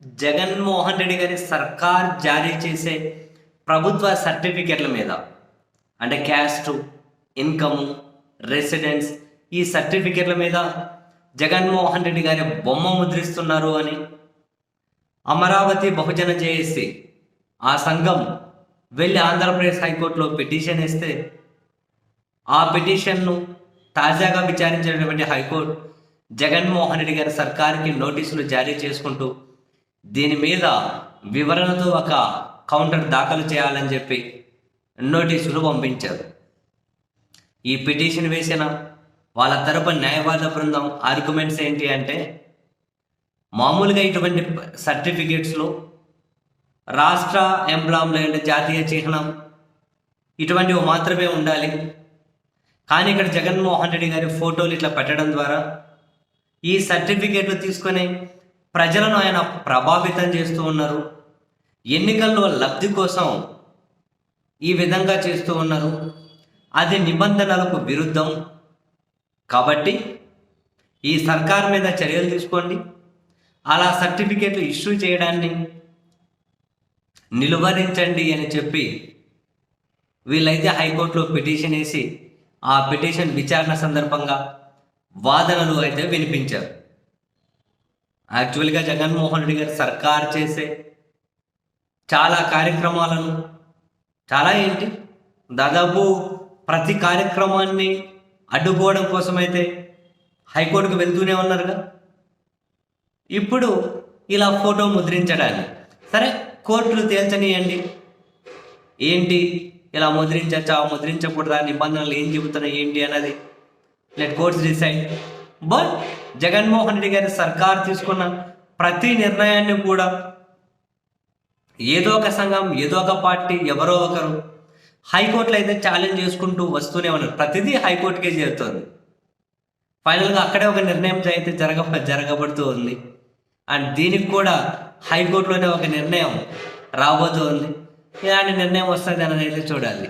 జగన్మోహన్ రెడ్డి గారి సర్కార్ జారీ చేసే ప్రభుత్వ సర్టిఫికెట్ల మీద అంటే క్యాస్ట్, ఇన్కమ్, రెసిడెన్స్ ఈ సర్టిఫికెట్ల మీద జగన్మోహన్ రెడ్డి గారి బొమ్మ ముద్రిస్తున్నారు అని అమరావతి బహుజన జేఏసీ ఆ సంఘం వెళ్ళి ఆంధ్రప్రదేశ్ హైకోర్టులో పిటిషన్ ఇస్తే ఆ పిటిషన్ను తాజాగా విచారించినటువంటి హైకోర్టు జగన్మోహన్ రెడ్డి గారి సర్కార్కి నోటీసులు జారీ చేసుకుంటూ దీని మీద వివరణతో ఒక కౌంటర్ దాఖలు చేయాలని చెప్పి నోటీసులు పంపించారు. ఈ పిటిషన్ వేసిన వాళ్ళ తరపు న్యాయవాద బృందం ఆర్గ్యుమెంట్స్ ఏంటి అంటే, మామూలుగా ఇటువంటి సర్టిఫికేట్స్లో రాష్ట్ర ఎంబ్లామ్ లేదంటే జాతీయ చిహ్నం ఇటువంటివి మాత్రమే ఉండాలి. కానీ ఇక్కడ జగన్మోహన్ రెడ్డి గారి ఫోటోలు ఇట్లా పెట్టడం ద్వారా ఈ సర్టిఫికేట్లు తీసుకొని ప్రజలను ఆయన ప్రభావితం చేస్తూ ఉన్నారు. ఎన్నికల్లో లబ్ధి కోసం ఈ విధంగా చేస్తూ ఉన్నారు. అది నిబంధనలకు విరుద్ధం. కాబట్టి ఈ సర్కార్ మీద చర్యలు తీసుకోండి, అలా సర్టిఫికేట్లు ఇష్యూ చేయడాన్ని నిలువరించండి అని చెప్పి వీళ్ళైతే హైకోర్టులో పిటిషన్ వేసి ఆ పిటిషన్ విచారణ సందర్భంగా వాదనలు అయితే వినిపించారు. యాక్చువల్గా జగన్మోహన్ రెడ్డి గారు సర్కార్ చేసే చాలా కార్యక్రమాలను దాదాపు ప్రతి కార్యక్రమాన్ని అడ్డుకోవడం కోసమైతే హైకోర్టుకు వెళ్తూనే ఉన్నారుగా. ఇప్పుడు ఇలా ఫోటో ముద్రించడాన్ని సరే కోర్టులు తేల్చనియండి, ఏంటి ఇలా ముద్రించచ్చా ముద్రించకూడదా, నిబంధనలు ఏం చెబుతున్నాయి ఏంటి అన్నది let courts decide. But Jaganmohan Reddy గారి సర్కార్ తీసుకున్న ప్రతి నిర్ణయాన్ని కూడా ఏదో ఒక సంఘం, ఏదో ఒక పార్టీ, ఎవరో ఒకరు హైకోర్టులో అయితే ఛాలెంజ్ చేసుకుంటూ వస్తూనే ఉన్నారు. ప్రతిదీ హైకోర్టుకే చేరుతుంది. ఫైనల్గా అక్కడే ఒక నిర్ణయం అయితే జరగబడుతూ ఉంది. అండ్ దీనికి కూడా హైకోర్టులోనే ఒక నిర్ణయం రాబోతూ ఉంది. ఇలాంటి నిర్ణయం వస్తుంది అనేది చూడాలి.